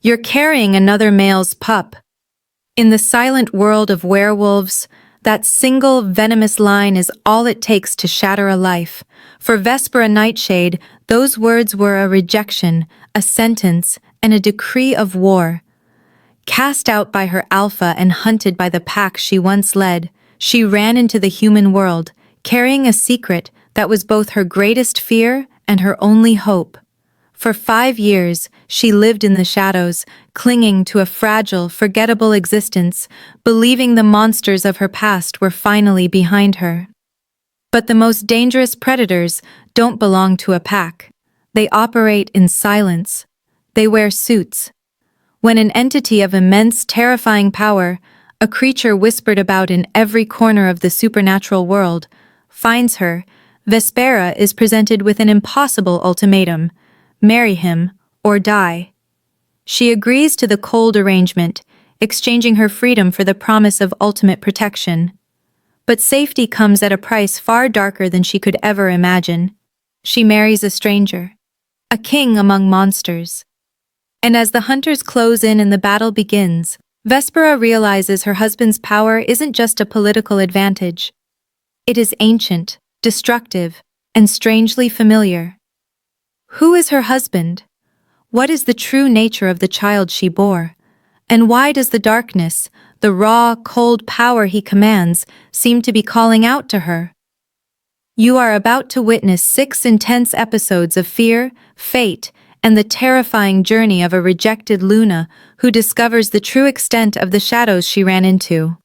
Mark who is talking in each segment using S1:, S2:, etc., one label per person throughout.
S1: You're carrying another male's pup. In the silent world of werewolves, that single venomous line is all it takes to shatter a life. For Vespera Nightshade, those words were a rejection, a sentence, and a decree of war. Cast out by her alpha and hunted by the pack she once led, she ran into the human world, carrying a secret that was both her greatest fear and her only hope. For 5 years, she lived in the shadows, clinging to a fragile, forgettable existence, believing the monsters of her past were finally behind her. But the most dangerous predators don't belong to a pack. They operate in silence. They wear suits. When an entity of immense, terrifying power, a creature whispered about in every corner of the supernatural world, finds her, Vespera is presented with an impossible ultimatum: marry him or die. She agrees to the cold arrangement, exchanging her freedom for the promise of ultimate protection. But safety comes at a price far darker than she could ever imagine. She marries a stranger, a king among monsters. And as the hunters close in and the battle begins, Vespera realizes her husband's power isn't just a political advantage. It is ancient, destructive, and strangely familiar. Who is her husband? What is the true nature of the child she bore? And why does the darkness, the raw, cold power he commands, seem to be calling out to her? You are about to witness 6 intense episodes of fear, fate, and the terrifying journey of a rejected Luna who discovers the true extent of the shadows she ran into.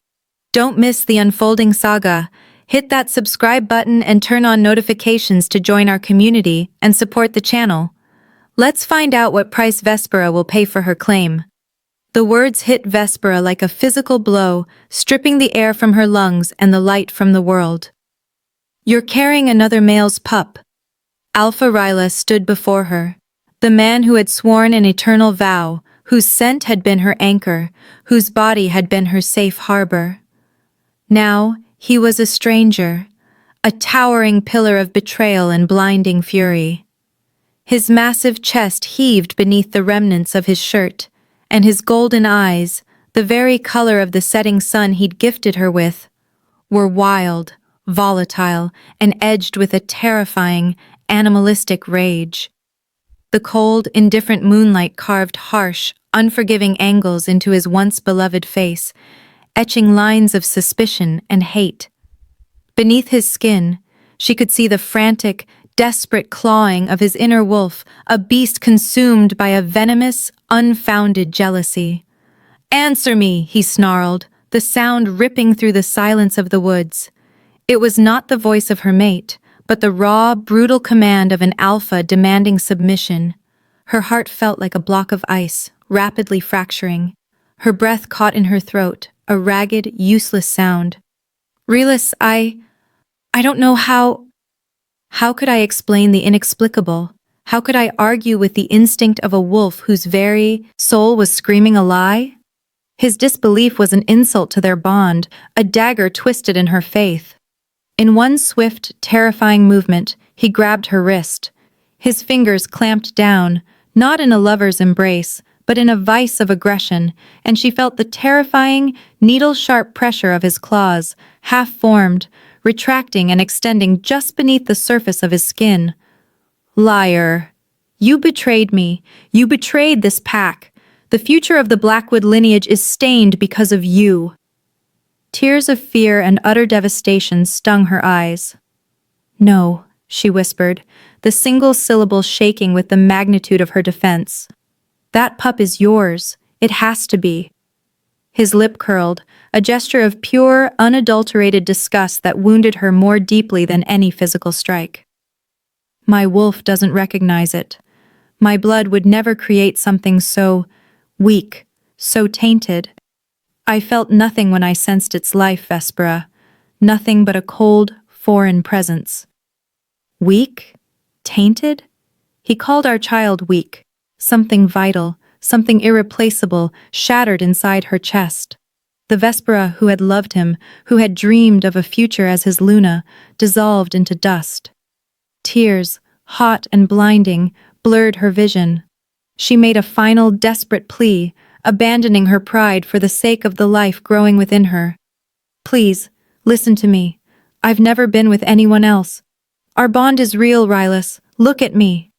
S1: Don't miss the unfolding saga. Hit that subscribe button and turn on notifications to join our community and support the channel. Let's find out what price Vespera will pay for her claim. The words hit Vespera like a physical blow, stripping the air from her lungs and the light from the world. You're carrying another male's pup. Alpha Ryla stood before her, the man who had sworn an eternal vow, whose scent had been her anchor, whose body had been her safe harbor. Now, he was a stranger, a towering pillar of betrayal and blinding fury. His massive chest heaved beneath the remnants of his shirt, and his golden eyes, the very color of the setting sun he'd gifted her with, were wild, volatile, and edged with a terrifying, animalistic rage. The cold, indifferent moonlight carved harsh, unforgiving angles into his once beloved face, etching lines of suspicion and hate. Beneath his skin, she could see the frantic, desperate clawing of his inner wolf, a beast consumed by a venomous, unfounded jealousy. "Answer me," he snarled, the sound ripping through the silence of the woods. It was not the voice of her mate, but the raw, brutal command of an alpha demanding submission. Her heart felt like a block of ice, rapidly fracturing. Her breath caught in her throat, a ragged, useless sound. "Relis, I don't know how... How could I explain the inexplicable? How could I argue with the instinct of a wolf whose very soul was screaming a lie?" His disbelief was an insult to their bond, a dagger twisted in her faith. In one swift, terrifying movement, he grabbed her wrist. His fingers clamped down, not in a lover's embrace, but in a vice of aggression, and she felt the terrifying, needle-sharp pressure of his claws, half-formed, retracting and extending just beneath the surface of his skin. "Liar! You betrayed me. You betrayed this pack. The future of the Blackwood lineage is stained because of you." Tears of fear and utter devastation stung her eyes. "No," she whispered, the single syllable shaking with the magnitude of her defense. "That pup is yours. It has to be." His lip curled, a gesture of pure, unadulterated disgust that wounded her more deeply than any physical strike. "My wolf doesn't recognize it. My blood would never create something so weak, so tainted. I felt nothing when I sensed its life, Vespera. Nothing but a cold, foreign presence." "Weak? Tainted?" He called our child weak. Something vital, something irreplaceable, shattered inside her chest. The Vespera who had loved him, who had dreamed of a future as his Luna, dissolved into dust. Tears, hot and blinding, blurred her vision. She made a final desperate plea, abandoning her pride for the sake of the life growing within her. Please, listen to me. I've never been with anyone else. Our bond is real, Rylus. Look at me.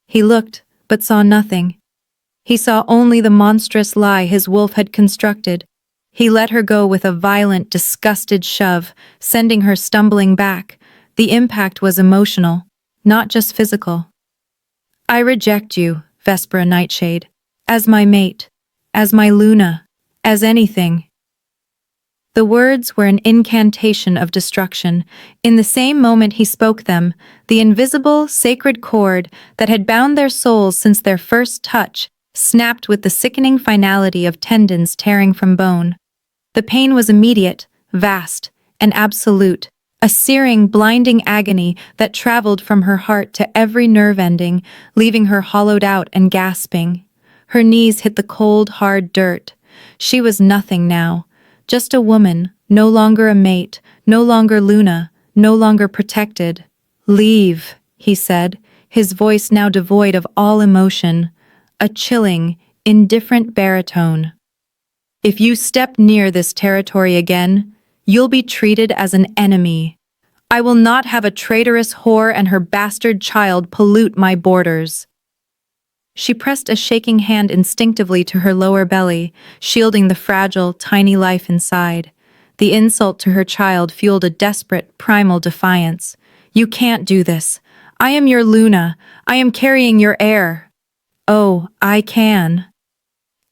S1: He looked, but saw nothing. He saw only the monstrous lie his wolf had constructed. He let her go with a violent, disgusted shove, sending her stumbling back. The impact was emotional, not just physical. I reject you, Vespera Nightshade, as my mate, as my Luna, as anything. The words were an incantation of destruction. In the same moment he spoke them, the invisible, sacred cord that had bound their souls since their first touch snapped with the sickening finality of tendons tearing from bone. The pain was immediate, vast, and absolute, a searing, blinding agony that traveled from her heart to every nerve ending, leaving her hollowed out and gasping. Her knees hit the cold, hard dirt. She was nothing now. Just a woman, no longer a mate, no longer Luna, no longer protected. Leave, he said, his voice now devoid of all emotion, a chilling, indifferent baritone. If you step near this territory again, you'll be treated as an enemy. I will not have a traitorous whore and her bastard child pollute my borders. She pressed a shaking hand instinctively to her lower belly, shielding the fragile, tiny life inside. The insult to her child fueled a desperate, primal defiance. You can't do this. I am your Luna. I am carrying your heir. Oh, I can.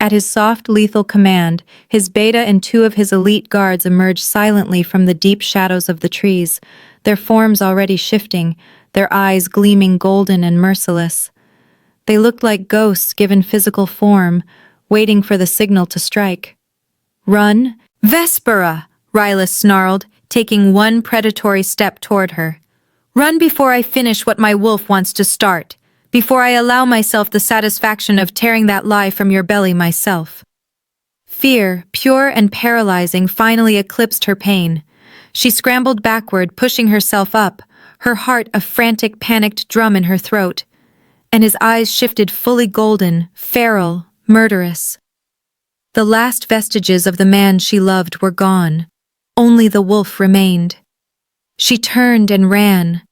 S1: At his soft, lethal command, his beta and two of his elite guards emerged silently from the deep shadows of the trees, their forms already shifting, their eyes gleaming golden and merciless. They looked like ghosts given physical form, waiting for the signal to strike. Run? Vespera! Rylus snarled, taking one predatory step toward her. Run before I finish what my wolf wants to start, before I allow myself the satisfaction of tearing that lie from your belly myself. Fear, pure and paralyzing, finally eclipsed her pain. She scrambled backward, pushing herself up, her heart a frantic, panicked drum in her throat. And his eyes shifted fully golden, feral, murderous. The last vestiges of the man she loved were gone. Only the wolf remained. She turned and ran.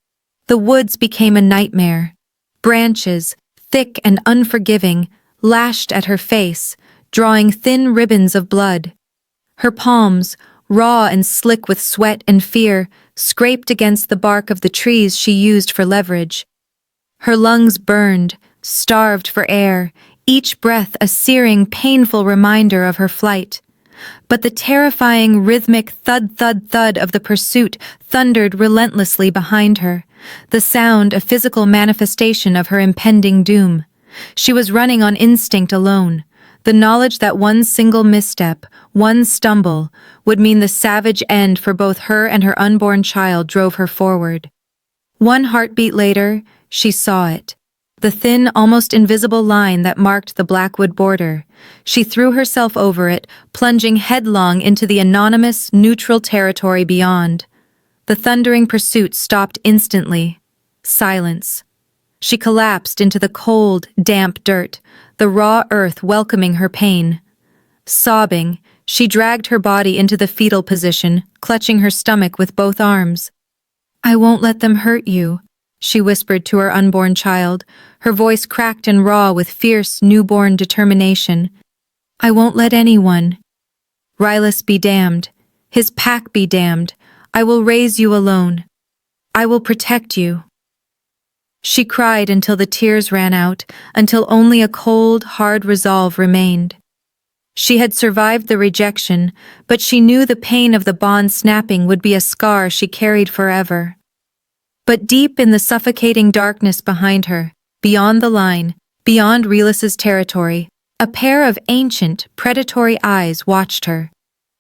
S1: The woods became a nightmare. Branches, thick and unforgiving, lashed at her face, drawing thin ribbons of blood. Her palms, raw and slick with sweat and fear, scraped against the bark of the trees she used for leverage. Her lungs burned, starved for air, each breath a searing, painful reminder of her flight. But the terrifying, rhythmic thud-thud-thud of the pursuit thundered relentlessly behind her, the sound a physical manifestation of her impending doom. She was running on instinct alone, the knowledge that one single misstep, one stumble, would mean the savage end for both her and her unborn child drove her forward. One heartbeat later, she saw it. The thin, almost invisible line that marked the Blackwood border. She threw herself over it, plunging headlong into the anonymous, neutral territory beyond. The thundering pursuit stopped instantly. Silence. She collapsed into the cold, damp dirt, the raw earth welcoming her pain. Sobbing, she dragged her body into the fetal position, clutching her stomach with both arms. I won't let them hurt you, she whispered to her unborn child, her voice cracked and raw with fierce, newborn determination. I won't let anyone. Rylus be damned. His pack be damned. I will raise you alone. I will protect you. She cried until the tears ran out, until only a cold, hard resolve remained. She had survived the rejection, but she knew the pain of the bond snapping would be a scar she carried forever. But deep in the suffocating darkness behind her, beyond the line, beyond Rylus's territory, a pair of ancient, predatory eyes watched her.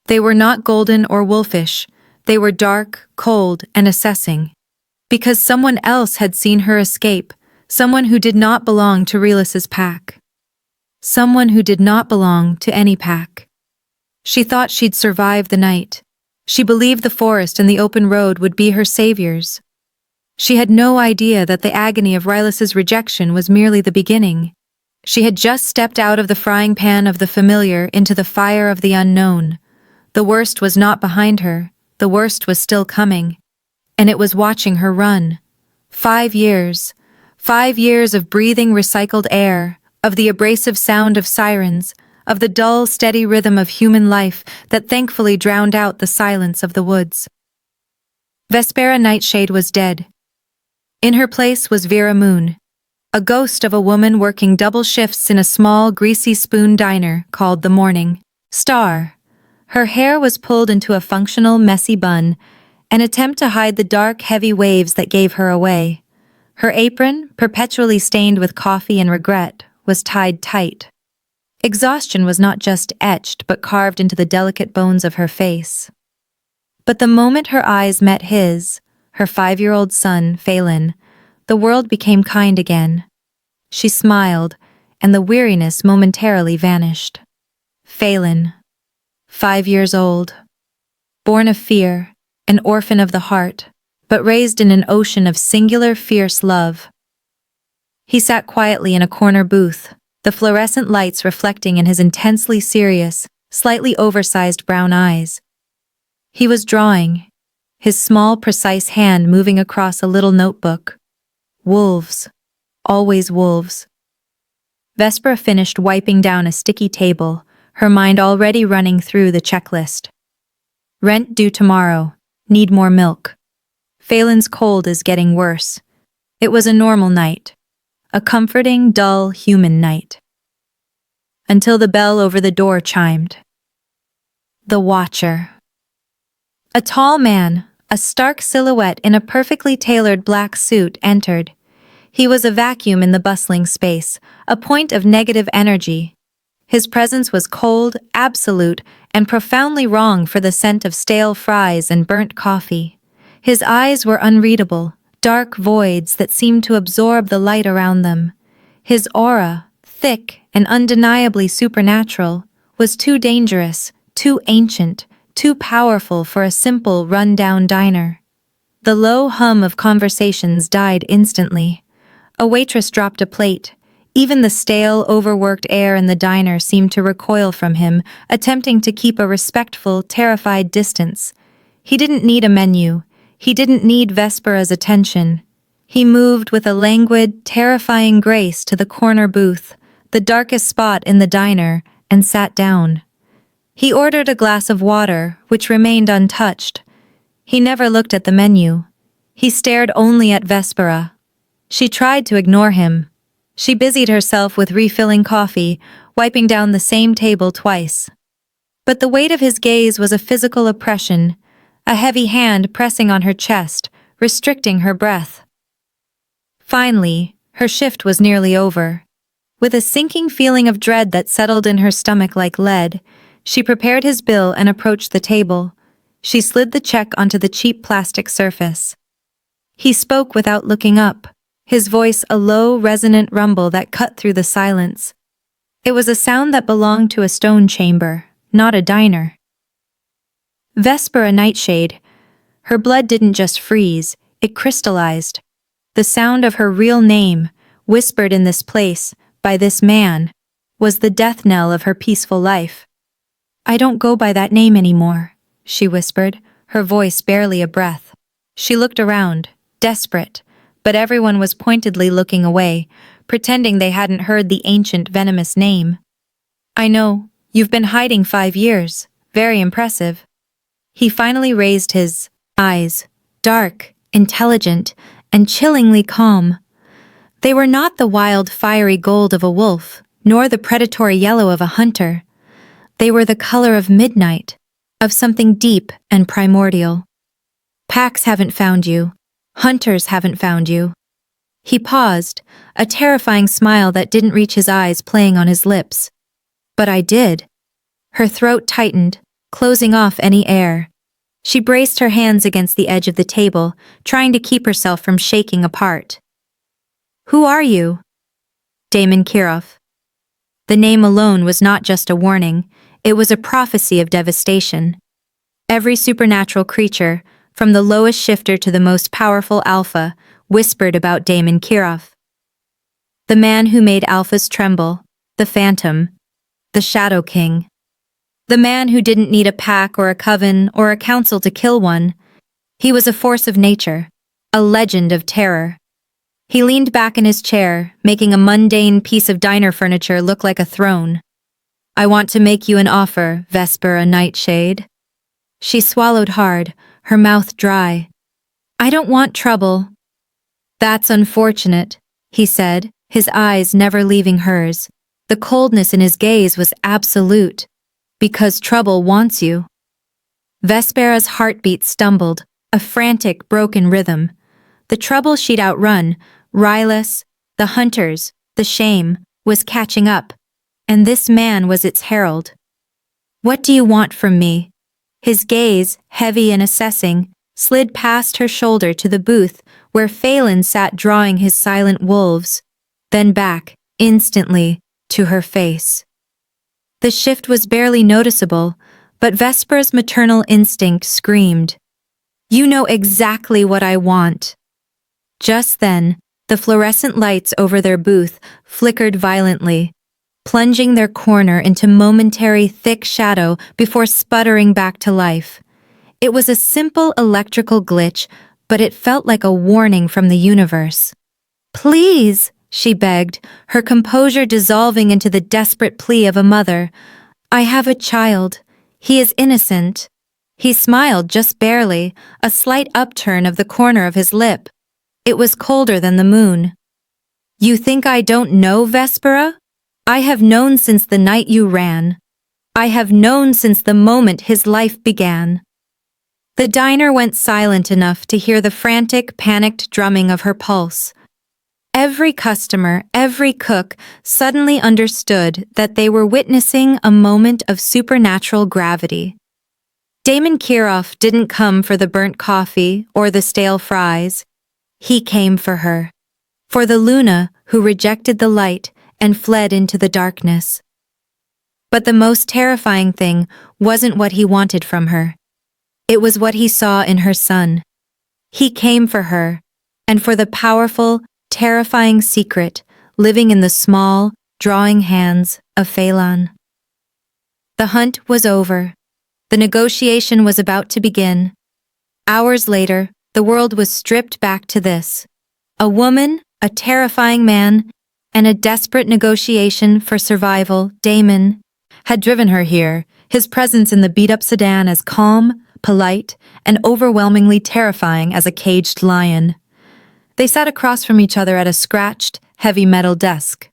S1: They were not golden or wolfish. They were dark, cold, and assessing. Because someone else had seen her escape, someone who did not belong to Rylus's pack. Someone who did not belong to any pack. She thought she'd survive the night. She believed the forest and the open road would be her saviors. She had no idea that the agony of Rylus's rejection was merely the beginning. She had just stepped out of the frying pan of the familiar into the fire of the unknown. The worst was not behind her, the worst was still coming. And it was watching her run. 5 years. 5 years of breathing recycled air, of the abrasive sound of sirens, of the dull, steady rhythm of human life that thankfully drowned out the silence of the woods. Vespera Nightshade was dead. In her place was Vera Moon, a ghost of a woman working double shifts in a small, greasy spoon diner called the Morning Star. Her hair was pulled into a functional, messy bun, an attempt to hide the dark, heavy waves that gave her away. Her apron, perpetually stained with coffee and regret, was tied tight. Exhaustion was not just etched but carved into the delicate bones of her face. But the moment her eyes met his, her 5-year-old son, Phelan, the world became kind again. She smiled, and the weariness momentarily vanished. Phelan, 5 years old. Born of fear, an orphan of the heart, but raised in an ocean of singular, fierce love. He sat quietly in a corner booth, the fluorescent lights reflecting in his intensely serious, slightly oversized brown eyes. He was drawing, his small, precise hand moving across a little notebook. Wolves. Always wolves. Vespera finished wiping down a sticky table, her mind already running through the checklist. Rent due tomorrow. Need more milk. Phelan's cold is getting worse. It was a normal night. A comforting, dull, human night. Until the bell over the door chimed. The Watcher. A tall man, a stark silhouette in a perfectly tailored black suit, entered. He was a vacuum in the bustling space, a point of negative energy. His presence was cold, absolute, and profoundly wrong for the scent of stale fries and burnt coffee. His eyes were unreadable, dark voids that seemed to absorb the light around them. His aura, thick and undeniably supernatural, was too dangerous, too ancient, too powerful for a simple, run-down diner. The low hum of conversations died instantly. A waitress dropped a plate. Even the stale, overworked air in the diner seemed to recoil from him, attempting to keep a respectful, terrified distance. He didn't need a menu. He didn't need Vespera's attention. He moved with a languid, terrifying grace to the corner booth, the darkest spot in the diner, and sat down. He ordered a glass of water, which remained untouched. He never looked at the menu. He stared only at Vespera. She tried to ignore him. She busied herself with refilling coffee, wiping down the same table twice. But the weight of his gaze was a physical oppression, a heavy hand pressing on her chest, restricting her breath. Finally, her shift was nearly over. With a sinking feeling of dread that settled in her stomach like lead, she prepared his bill and approached the table. She slid the check onto the cheap plastic surface. He spoke without looking up, his voice a low, resonant rumble that cut through the silence. It was a sound that belonged to a stone chamber, not a diner. Vespera Nightshade. Her blood didn't just freeze, it crystallized. The sound of her real name, whispered in this place, by this man, was the death knell of her peaceful life. "I don't go by that name anymore," she whispered, her voice barely a breath. She looked around, desperate, but everyone was pointedly looking away, pretending they hadn't heard the ancient venomous name. "I know, you've been hiding 5 years, very impressive." He finally raised his eyes, dark, intelligent, and chillingly calm. They were not the wild, fiery gold of a wolf, nor the predatory yellow of a hunter. They were the color of midnight, of something deep and primordial. "Packs haven't found you. Hunters haven't found you." He paused, a terrifying smile that didn't reach his eyes playing on his lips. "But I did." Her throat tightened, closing off any air. She braced her hands against the edge of the table, trying to keep herself from shaking apart. "Who are you?" "Damon Kirov." The name alone was not just a warning, it was a prophecy of devastation. Every supernatural creature, from the lowest shifter to the most powerful alpha, whispered about Damon Kirov. The man who made alphas tremble. The Phantom. The Shadow King. The man who didn't need a pack or a coven or a council to kill one. He was a force of nature. A legend of terror. He leaned back in his chair, making a mundane piece of diner furniture look like a throne. I want to make you an offer, Vespera Nightshade. She swallowed hard, her mouth dry. I don't want trouble. That's unfortunate, he said, his eyes never leaving hers. The coldness in his gaze was absolute. Because trouble wants you. Vespera's heartbeat stumbled, a frantic, broken rhythm. The trouble she'd outrun, Rylus, the hunters, the shame, was catching up, and this man was its herald. What do you want from me? His gaze, heavy and assessing, slid past her shoulder to the booth where Phelan sat drawing his silent wolves, then back, instantly, to her face. The shift was barely noticeable, but Vespera's maternal instinct screamed, "You know exactly what I want." Just then, the fluorescent lights over their booth flickered violently, plunging their corner into momentary thick shadow before sputtering back to life. It was a simple electrical glitch, but it felt like a warning from the universe. "Please," she begged, her composure dissolving into the desperate plea of a mother. "I have a child. He is innocent." He smiled just barely, a slight upturn of the corner of his lip. It was colder than the moon. "You think I don't know, Vespera? I have known since the night you ran. I have known since the moment his life began." The diner went silent enough to hear the frantic, panicked drumming of her pulse. Every customer, every cook suddenly understood that they were witnessing a moment of supernatural gravity. Damon Kirov didn't come for the burnt coffee or the stale fries. He came for her. For the Luna who rejected the light and fled into the darkness. But the most terrifying thing wasn't what he wanted from her. It was what he saw in her son. He came for her, and for the powerful, terrifying secret living in the small, drawing hands of Phelan. The hunt was over. The negotiation was about to begin. Hours later, the world was stripped back to this. A woman, a terrifying man, and a desperate negotiation for survival. Damon had driven her here, his presence in the beat-up sedan as calm, polite, and overwhelmingly terrifying as a caged lion. They sat across from each other at a scratched, heavy metal desk.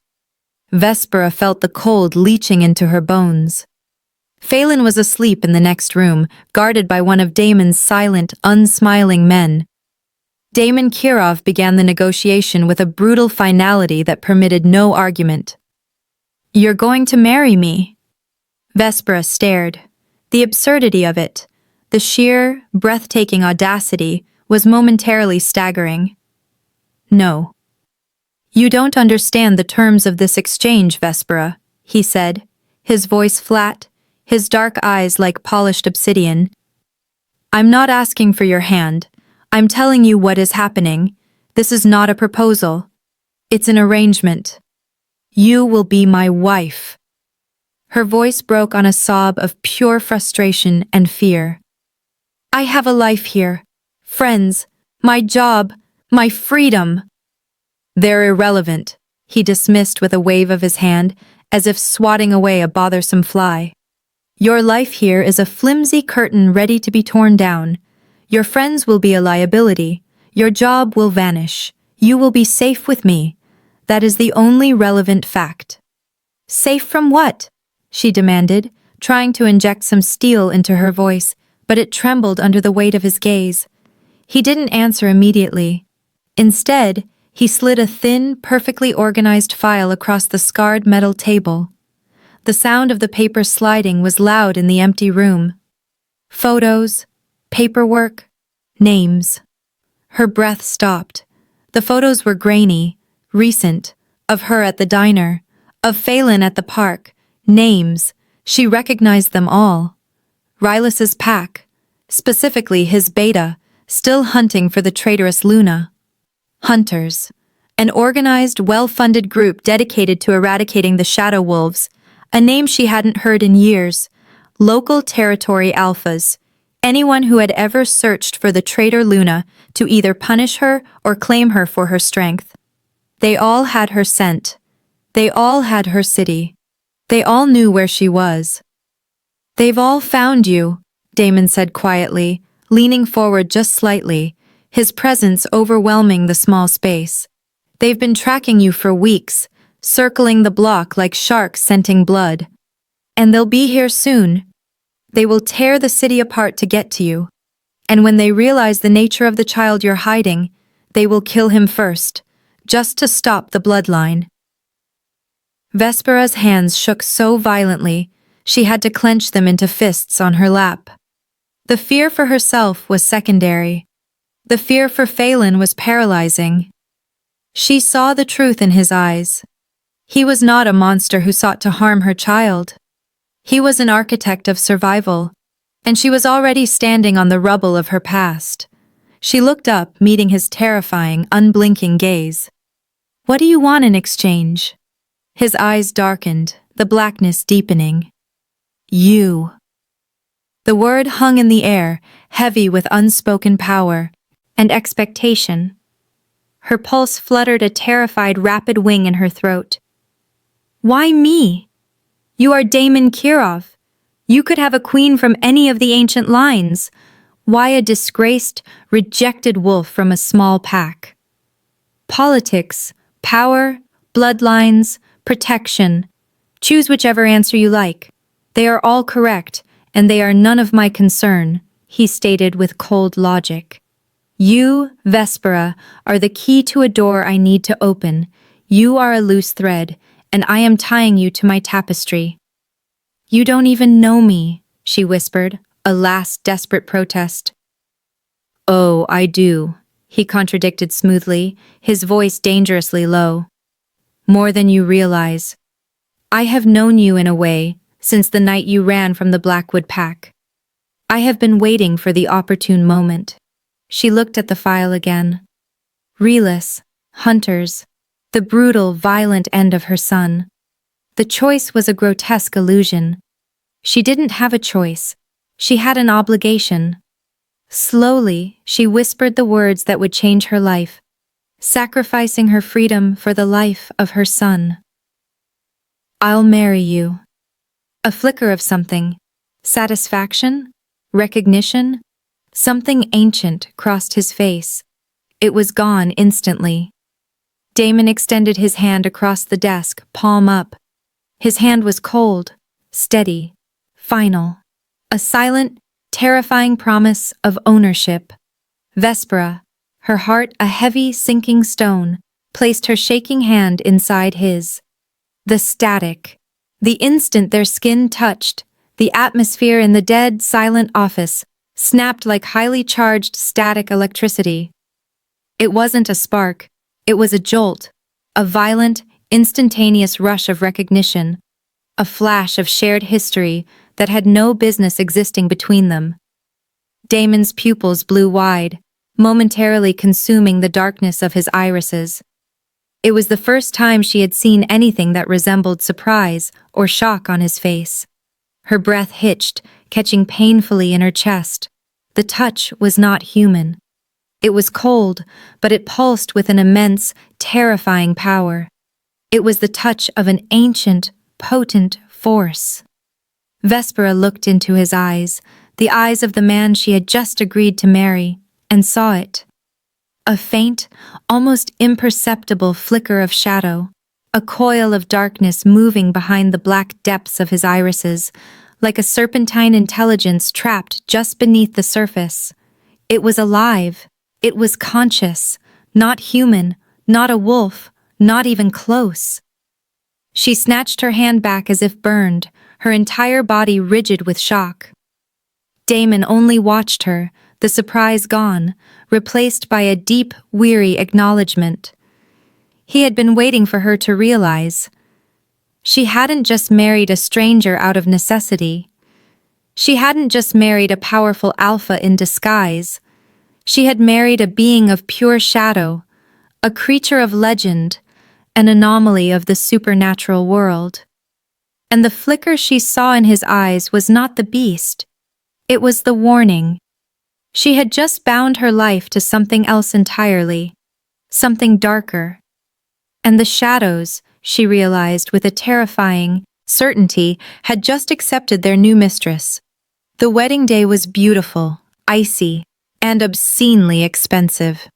S1: Vespera felt the cold leaching into her bones. Phelan was asleep in the next room, guarded by one of Damon's silent, unsmiling men. Damon Kirov began the negotiation with a brutal finality that permitted no argument. "You're going to marry me?" Vespera stared. The absurdity of it, the sheer, breathtaking audacity, was momentarily staggering. "No." "You don't understand the terms of this exchange, Vespera," he said, his voice flat, his dark eyes like polished obsidian. "I'm not asking for your hand. I'm telling you what is happening. This is not a proposal. It's an arrangement. You will be my wife." Her voice broke on a sob of pure frustration and fear. "I have a life here, friends, my job, my freedom." "They're irrelevant," he dismissed with a wave of his hand, as if swatting away a bothersome fly. "Your life here is a flimsy curtain ready to be torn down. Your friends will be a liability. Your job will vanish. You will be safe with me. That is the only relevant fact." "Safe from what?" she demanded, trying to inject some steel into her voice, but it trembled under the weight of his gaze. He didn't answer immediately. Instead, he slid a thin, perfectly organized file across the scarred metal table. The sound of the paper sliding was loud in the empty room. Photos, paperwork, names. Her breath stopped. The photos were grainy, recent, of her at the diner, of Phelan at the park. Names. She recognized them all. Rylus's pack, specifically his beta, still hunting for the traitorous Luna. Hunters. an organized, well-funded group dedicated to eradicating the shadow wolves, a name she hadn't heard in years. Local territory alphas, anyone who had ever searched for the traitor Luna to either punish her or claim her for her strength. They all had her scent. They all had her city. They all knew where she was. "They've all found you," Damon said quietly, leaning forward just slightly, his presence overwhelming the small space. "They've been tracking you for weeks, circling the block like sharks scenting blood. And they'll be here soon. They will tear the city apart to get to you. And when they realize the nature of the child you're hiding, they will kill him first, just to stop the bloodline." Vespera's hands shook so violently, she had to clench them into fists on her lap. The fear for herself was secondary. The fear for Phelan was paralyzing. She saw the truth in his eyes. He was not a monster who sought to harm her child. He was an architect of survival, and she was already standing on the rubble of her past. She looked up, meeting his terrifying, unblinking gaze. "What do you want in exchange?" His eyes darkened, the blackness deepening. "You." The word hung in the air, heavy with unspoken power and expectation. Her pulse fluttered a terrified, rapid wing in her throat. "Why me? You are Damon Kirov. You could have a queen from any of the ancient lines. Why a disgraced, rejected wolf from a small pack?" Politics, power, bloodlines, protection. Choose whichever answer you like. They are all correct, and they are none of my concern, he stated with cold logic. You, Vespera, are the key to a door I need to open. You are a loose thread, and I am tying you to my tapestry. "You don't even know me," she whispered, a last desperate protest. "Oh, I do," he contradicted smoothly, his voice dangerously low. "More than you realize. I have known you in a way since the night you ran from the Blackwood pack. I have been waiting for the opportune moment." She looked at the file again. Relis, hunters, the brutal, violent end of her son. The choice was a grotesque illusion. She didn't have a choice. She had an obligation. Slowly, she whispered the words that would change her life, sacrificing her freedom for the life of her son. "I'll marry you." A flicker of something, satisfaction, recognition, something ancient crossed his face. It was gone instantly. Damon extended his hand across the desk, palm up. His hand was cold, steady, final. A silent, terrifying promise of ownership. Vespera, her heart a heavy, sinking stone, placed her shaking hand inside his. The static. The instant their skin touched, the atmosphere in the dead, silent office snapped like highly charged static electricity. It wasn't a spark, it was a jolt, a violent, instantaneous rush of recognition, a flash of shared history that had no business existing between them. Damon's pupils blew wide, momentarily consuming the darkness of his irises. It was the first time she had seen anything that resembled surprise or shock on his face. Her breath hitched, catching painfully in her chest. The touch was not human. It was cold, but it pulsed with an immense, terrifying power. It was the touch of an ancient, potent force. Vespera looked into his eyes, the eyes of the man she had just agreed to marry, and saw it. A faint, almost imperceptible flicker of shadow, a coil of darkness moving behind the black depths of his irises, like a serpentine intelligence trapped just beneath the surface. It was alive. It was conscious, not human, not a wolf, not even close. She snatched her hand back as if burned, her entire body rigid with shock. Damon only watched her, the surprise gone, replaced by a deep, weary acknowledgement. He had been waiting for her to realize. She hadn't just married a stranger out of necessity. She hadn't just married a powerful alpha in disguise. She had married a being of pure shadow, a creature of legend, an anomaly of the supernatural world. And the flicker she saw in his eyes was not the beast. It was the warning. She had just bound her life to something else entirely, something darker. And the shadows, she realized with a terrifying certainty, had just accepted their new mistress. The wedding day was beautiful, icy, and obscenely expensive.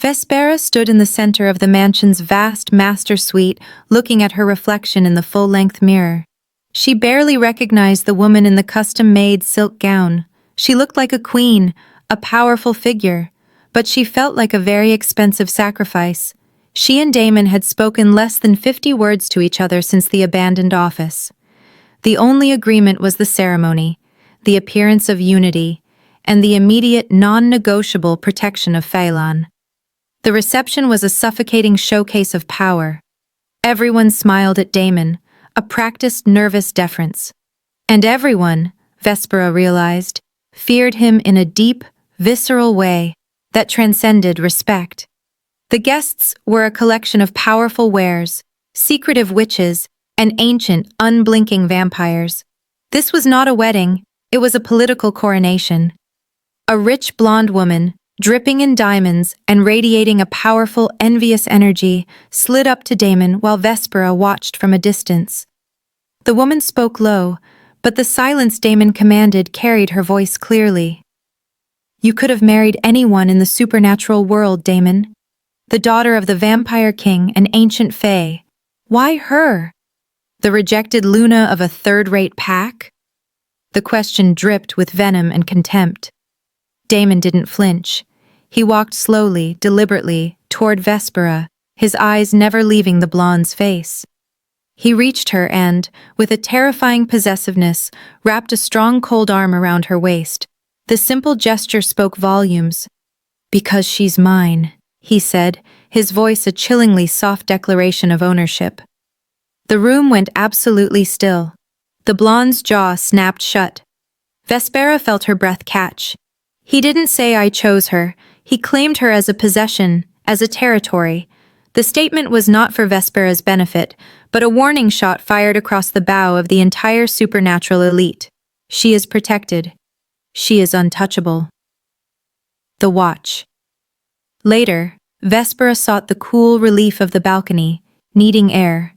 S1: Vespera stood in the center of the mansion's vast master suite, looking at her reflection in the full-length mirror. She barely recognized the woman in the custom-made silk gown. She looked like a queen, a powerful figure, but she felt like a very expensive sacrifice. She and Damon had spoken less than 50 words to each other since the abandoned office. The only agreement was the ceremony, the appearance of unity, and the immediate non-negotiable protection of Phelan. The reception was a suffocating showcase of power. Everyone smiled at Damon, a practiced nervous deference. And everyone, Vespera realized, feared him in a deep, visceral way that transcended respect. The guests were a collection of powerful wares, secretive witches, and ancient, unblinking vampires. This was not a wedding, it was a political coronation. A rich blonde woman, dripping in diamonds and radiating a powerful, envious energy, slid up to Damon while Vespera watched from a distance. The woman spoke low, but the silence Damon commanded carried her voice clearly. "You could have married anyone in the supernatural world, Damon. The daughter of the vampire king, an ancient fae. Why her? The rejected Luna of a third-rate pack?" The question dripped with venom and contempt. Damon didn't flinch. He walked slowly, deliberately, toward Vespera, his eyes never leaving the blonde's face. He reached her and, with a terrifying possessiveness, wrapped a strong cold arm around her waist. The simple gesture spoke volumes. "Because she's mine," he said, his voice a chillingly soft declaration of ownership. The room went absolutely still. The blonde's jaw snapped shut. Vespera felt her breath catch. He didn't say "I chose her," he claimed her as a possession, as a territory. The statement was not for Vespera's benefit, but a warning shot fired across the bow of the entire supernatural elite. She is protected. She is untouchable. The watch. Later, Vespera sought the cool relief of the balcony, needing air.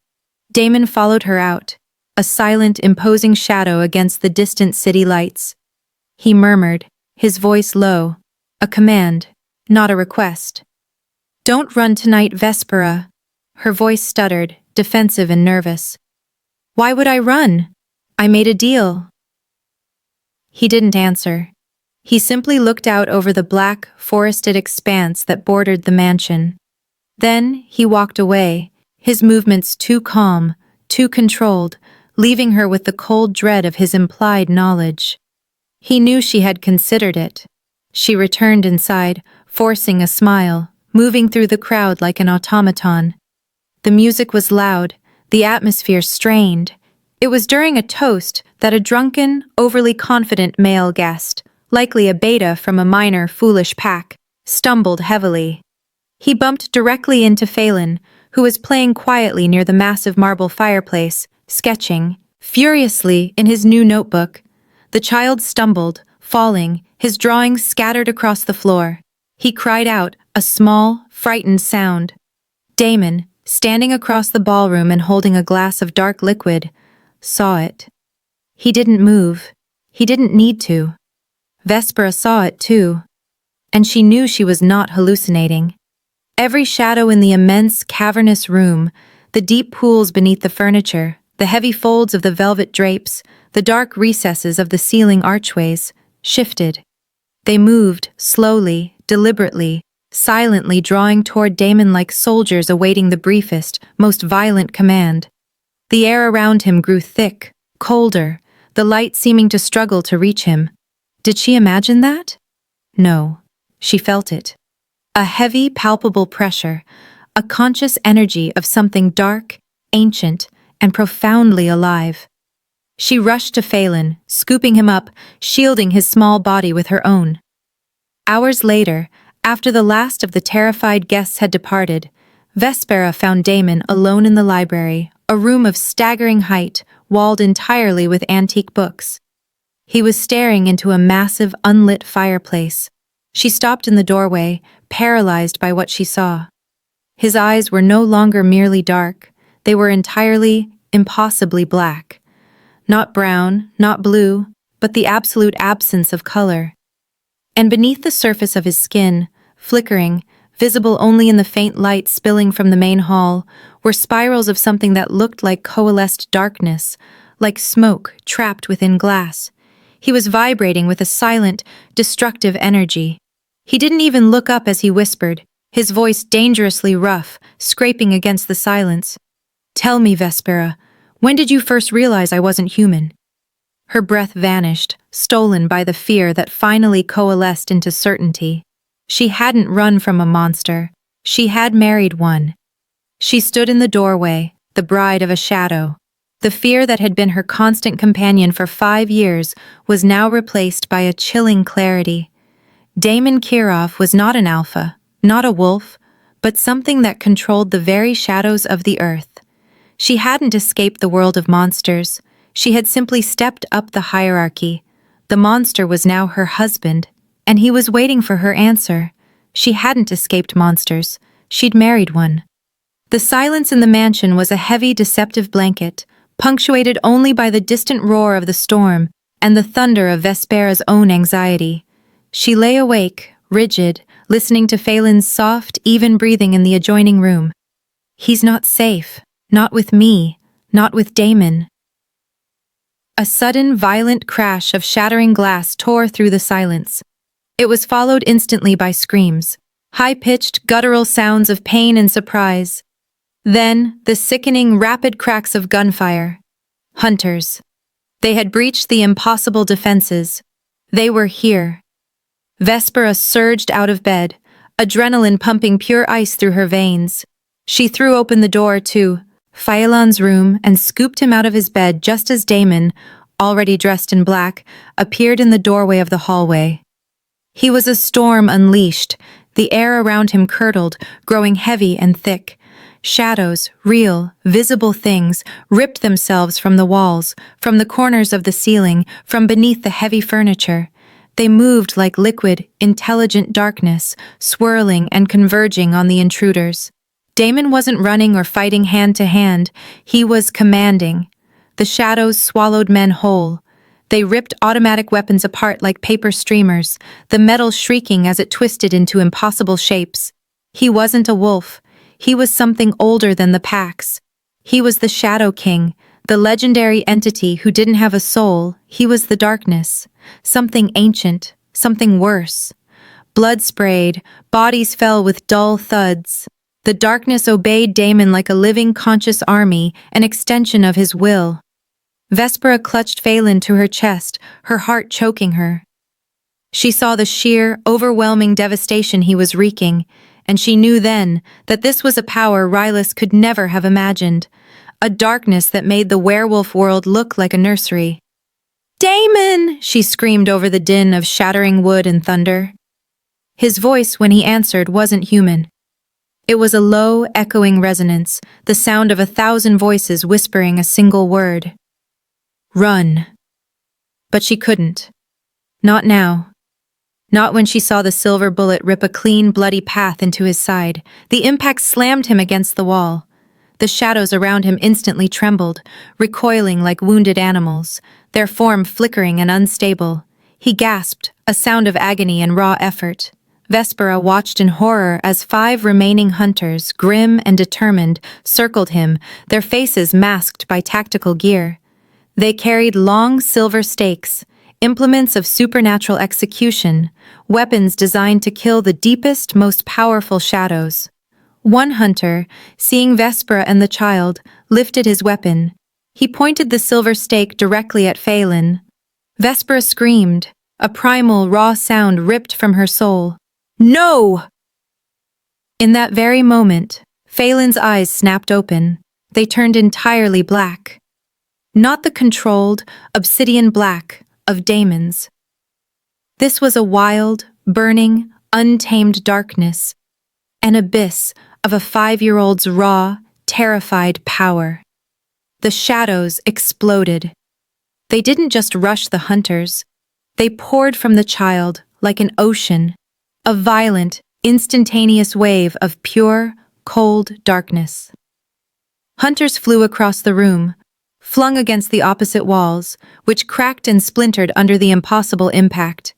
S1: Damon followed her out, a silent, imposing shadow against the distant city lights. He murmured, his voice low, a command, not a request. "Don't run tonight, Vespera." Her voice stuttered, defensive and nervous. "Why would I run? I made a deal." He didn't answer. He simply looked out over the black, forested expanse that bordered the mansion. Then he walked away, his movements too calm, too controlled, leaving her with the cold dread of his implied knowledge. He knew she had considered it. She returned inside, forcing a smile, moving through the crowd like an automaton. The music was loud, the atmosphere strained. It was during a toast that a drunken, overly confident male guest, likely a beta from a minor, foolish pack, stumbled heavily. He bumped directly into Phelan, who was playing quietly near the massive marble fireplace, sketching, furiously, in his new notebook. The child stumbled, falling, his drawings scattered across the floor. He cried out, a small, frightened sound. Damon, standing across the ballroom and holding a glass of dark liquid, saw it. He didn't move. He didn't need to. Vespera saw it too. And she knew she was not hallucinating. Every shadow in the immense, cavernous room, the deep pools beneath the furniture, the heavy folds of the velvet drapes, the dark recesses of the ceiling archways, shifted. They moved, slowly, deliberately, silently drawing toward Damon like soldiers awaiting the briefest, most violent command. The air around him grew thick, colder, the light seeming to struggle to reach him. Did she imagine that? No, she felt it. A heavy, palpable pressure, a conscious energy of something dark, ancient, and profoundly alive. She rushed to Phelan, scooping him up, shielding his small body with her own. Hours later, After the last of the terrified guests had departed, Vespera found Damon alone in the library, a room of staggering height, walled entirely with antique books. He was staring into a massive, unlit fireplace. She stopped in the doorway, paralyzed by what she saw. His eyes were no longer merely dark, they were entirely, impossibly black. Not brown, not blue, but the absolute absence of color. And beneath the surface of his skin, flickering, visible only in the faint light spilling from the main hall, were spirals of something that looked like coalesced darkness, like smoke trapped within glass. He was vibrating with a silent, destructive energy. He didn't even look up as he whispered, his voice dangerously rough, scraping against the silence. "Tell me, Vespera, when did you first realize I wasn't human?" Her breath vanished, stolen by the fear that finally coalesced into certainty. She hadn't run from a monster. She had married one. She stood in the doorway, the bride of a shadow. The fear that had been her constant companion for 5 years was now replaced by a chilling clarity. Damon Kirov was not an alpha, not a wolf, but something that controlled the very shadows of the earth. She hadn't escaped the world of monsters. She had simply stepped up the hierarchy. The monster was now her husband, and he was waiting for her answer. She hadn't escaped monsters. She'd married one. The silence in the mansion was a heavy, deceptive blanket, punctuated only by the distant roar of the storm and the thunder of Vespera's own anxiety. She lay awake, rigid, listening to Phelan's soft, even breathing in the adjoining room. "He's not safe. Not with me. Not with Damon." A sudden, violent crash of shattering glass tore through the silence. It was followed instantly by screams, high-pitched, guttural sounds of pain and surprise. Then, the sickening, rapid cracks of gunfire. Hunters. They had breached the impossible defenses. They were here. Vespera surged out of bed, adrenaline pumping pure ice through her veins. She threw open the door to Phelan's room and scooped him out of his bed just as Damon, already dressed in black, appeared in the doorway of the hallway. He was a storm unleashed. The air around him curdled, growing heavy and thick. Shadows, real, visible things, ripped themselves from the walls, from the corners of the ceiling, from beneath the heavy furniture. They moved like liquid, intelligent darkness, swirling and converging on the intruders. Damon wasn't running or fighting hand to hand. He was commanding. The shadows swallowed men whole. They ripped automatic weapons apart like paper streamers, the metal shrieking as it twisted into impossible shapes. He wasn't a wolf. He was something older than the packs. He was the Shadow King, the legendary entity who didn't have a soul. He was the darkness. Something ancient, something worse. Blood sprayed, bodies fell with dull thuds. The darkness obeyed Damon like a living, conscious army, an extension of his will. Vespera clutched Phelan to her chest, her heart choking her. She saw the sheer, overwhelming devastation he was wreaking, and she knew then that this was a power Rylus could never have imagined, a darkness that made the werewolf world look like a nursery. "Damon!" she screamed over the din of shattering wood and thunder. His voice, when he answered, wasn't human. It was a low, echoing resonance, the sound of 1,000 voices whispering a single word. "Run." But she couldn't. Not now. Not when she saw the silver bullet rip a clean, bloody path into his side. The impact slammed him against the wall. The shadows around him instantly trembled, recoiling like wounded animals, their form flickering and unstable. He gasped, a sound of agony and raw effort. Vespera watched in horror as 5 remaining hunters, grim and determined, circled him, their faces masked by tactical gear. They carried long silver stakes, implements of supernatural execution, weapons designed to kill the deepest, most powerful shadows. One hunter, seeing Vespera and the child, lifted his weapon. He pointed the silver stake directly at Phelan. Vespera screamed, a primal, raw sound ripped from her soul. "No!" In that very moment, Phelan's eyes snapped open. They turned entirely black. Not the controlled, obsidian black of Damon's. This was a wild, burning, untamed darkness, an abyss of a 5-year-old's raw, terrified power. The shadows exploded. They didn't just rush the hunters. They poured from the child like an ocean, a violent, instantaneous wave of pure, cold darkness. Hunters flew across the room, flung against the opposite walls, which cracked and splintered under the impossible impact.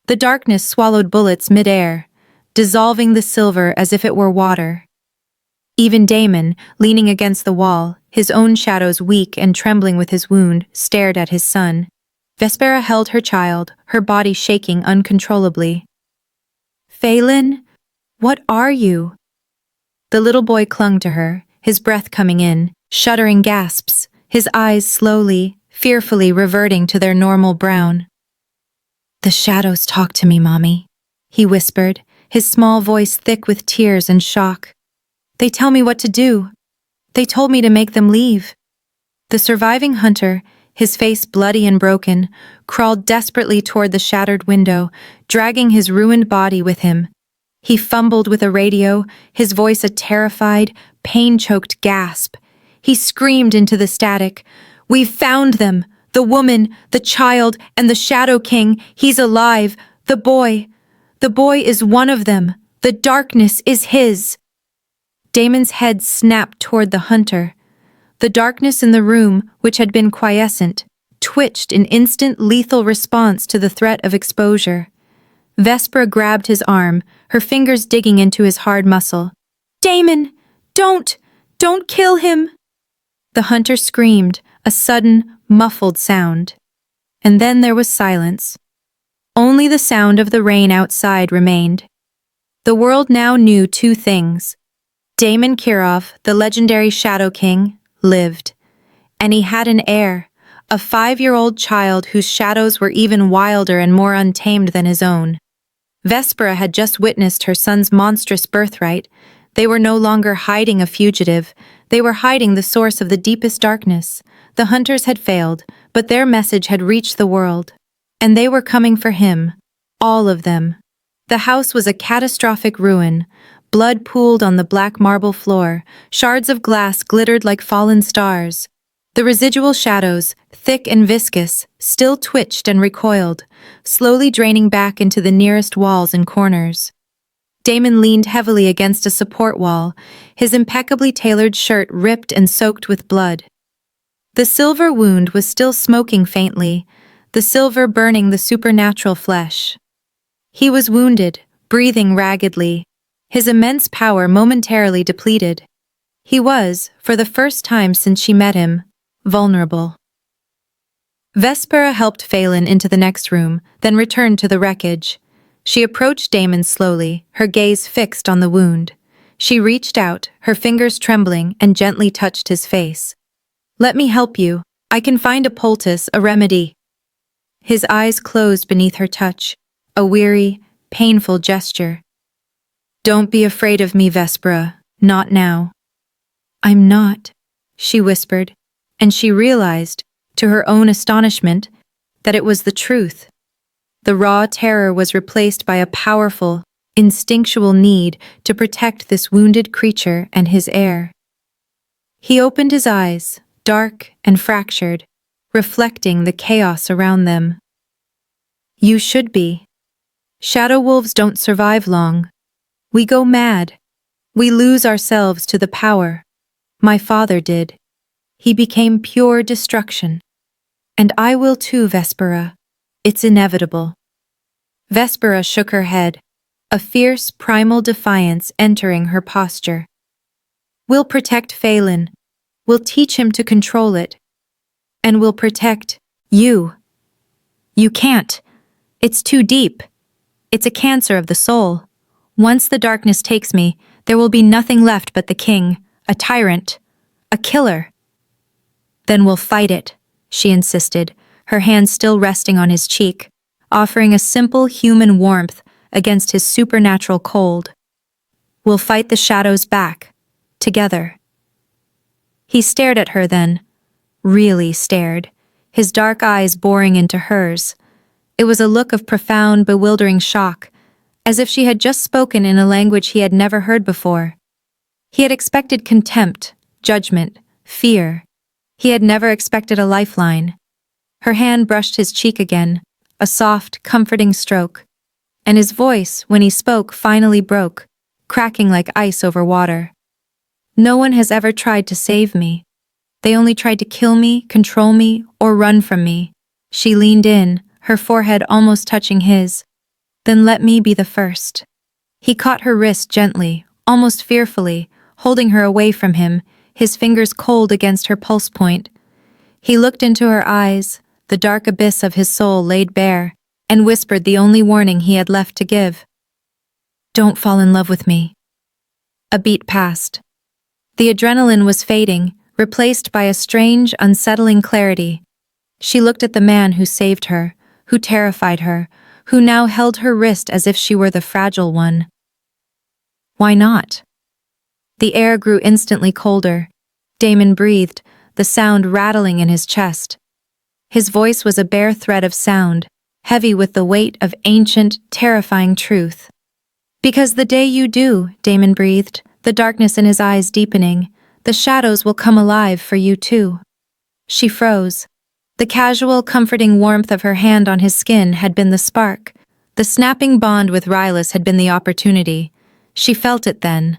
S1: The darkness swallowed bullets mid-air, dissolving the silver as if it were water. Even Damon, leaning against the wall, his own shadows weak and trembling with his wound, stared at his son. Vespera held her child, her body shaking uncontrollably. "Phelan, what are you?" The little boy clung to her, his breath coming in, shuddering gasps, his eyes slowly, fearfully reverting to their normal brown. "The shadows talk to me, Mommy," he whispered, his small voice thick with tears and shock. "They tell me what to do. They told me to make them leave." The surviving hunter, his face bloody and broken, crawled desperately toward the shattered window, dragging his ruined body with him. He fumbled with a radio, his voice a terrified, pain-choked gasp. He screamed into the static, "We've found them! The woman, the child, and the Shadow King. He's alive! The boy! The boy is one of them! The darkness is his!" Damon's head snapped toward the hunter. The darkness in the room, which had been quiescent, twitched in instant lethal response to the threat of exposure. Vespera grabbed his arm, her fingers digging into his hard muscle. "Damon! Don't kill him!" The hunter screamed, a sudden, muffled sound. And then there was silence. Only the sound of the rain outside remained. The world now knew two things. Damon Kirov, the legendary Shadow King, lived. And he had an heir, a 5-year-old child whose shadows were even wilder and more untamed than his own. Vespera had just witnessed her son's monstrous birthright. They were no longer hiding a fugitive. They were hiding the source of the deepest darkness. The hunters had failed, but their message had reached the world. And they were coming for him. All of them. The house was a catastrophic ruin. Blood pooled on the black marble floor. Shards of glass glittered like fallen stars. The residual shadows, thick and viscous, still twitched and recoiled, slowly draining back into the nearest walls and corners. Damon leaned heavily against a support wall, his impeccably tailored shirt ripped and soaked with blood. The silver wound was still smoking faintly, the silver burning the supernatural flesh. He was wounded, breathing raggedly, his immense power momentarily depleted. He was, for the first time since she met him, vulnerable. Vespera helped Phelan into the next room, then returned to the wreckage. She approached Damon slowly, her gaze fixed on the wound. She reached out, her fingers trembling, and gently touched his face. "Let me help you. I can find a poultice, a remedy." His eyes closed beneath her touch, a weary, painful gesture. "Don't be afraid of me, Vespera. Not now." "I'm not," she whispered, and she realized, to her own astonishment, that it was the truth. The raw terror was replaced by a powerful, instinctual need to protect this wounded creature and his heir. He opened his eyes, dark and fractured, reflecting the chaos around them. "You should be. Shadow wolves don't survive long. We go mad. We lose ourselves to the power. My father did. He became pure destruction. And I will too, Vespera. It's inevitable." Vespera shook her head, a fierce, primal defiance entering her posture. "We'll protect Phelan. We'll teach him to control it. And we'll protect you. You can't. It's too deep. It's a cancer of the soul. Once the darkness takes me, there will be nothing left but the king, a tyrant, a killer." "Then we'll fight it," she insisted, her hand still resting on his cheek, offering a simple human warmth against his supernatural cold. "We'll fight the shadows back, together." He stared at her then, really stared, his dark eyes boring into hers. It was a look of profound, bewildering shock, as if she had just spoken in a language he had never heard before. He had expected contempt, judgment, fear. He had never expected a lifeline. Her hand brushed his cheek again, a soft, comforting stroke. And his voice, when he spoke, finally broke, cracking like ice over water. No one has ever tried to save me. They only tried to kill me, control me, or run from me. She leaned in, her forehead almost touching his. Then let me be the first. He caught her wrist gently, almost fearfully, holding her away from him, his fingers cold against her pulse point. He looked into her eyes, the dark abyss of his soul laid bare, and whispered the only warning he had left to give. Don't fall in love with me. A beat passed. The adrenaline was fading, replaced by a strange, unsettling clarity. She looked at the man who saved her, who terrified her, who now held her wrist as if she were the fragile one. Why not? The air grew instantly colder. Damon breathed, the sound rattling in his chest. His voice was a bare thread of sound, heavy with the weight of ancient, terrifying truth. Because the day you do, Damon breathed, the darkness in his eyes deepening, the shadows will come alive for you too. She froze. The casual, comforting warmth of her hand on his skin had been the spark. The snapping bond with Rylus had been the opportunity. She felt it then.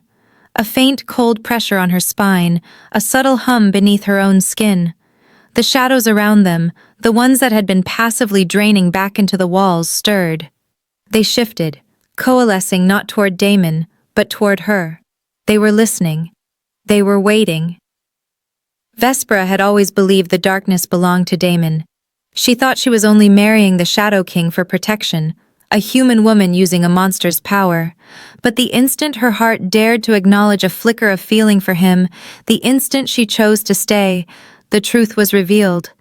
S1: A faint, cold pressure on her spine, a subtle hum beneath her own skin. The shadows around them, the ones that had been passively draining back into the walls, stirred. They shifted, coalescing not toward Damon, but toward her. They were listening. They were waiting. Vespera had always believed the darkness belonged to Damon. She thought she was only marrying the Shadow King for protection, a human woman using a monster's power. But the instant her heart dared to acknowledge a flicker of feeling for him, the instant she chose to stay, the truth was revealed.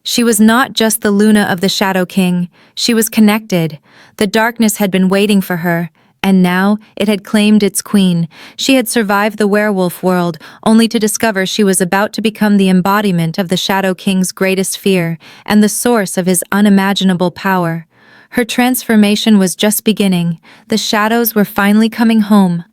S1: She was not just the Luna of the Shadow King, she was connected. The darkness had been waiting for her, and now it had claimed its queen. She had survived the werewolf world, only to discover she was about to become the embodiment of the Shadow King's greatest fear, and the source of his unimaginable power. Her transformation was just beginning. The shadows were finally coming home.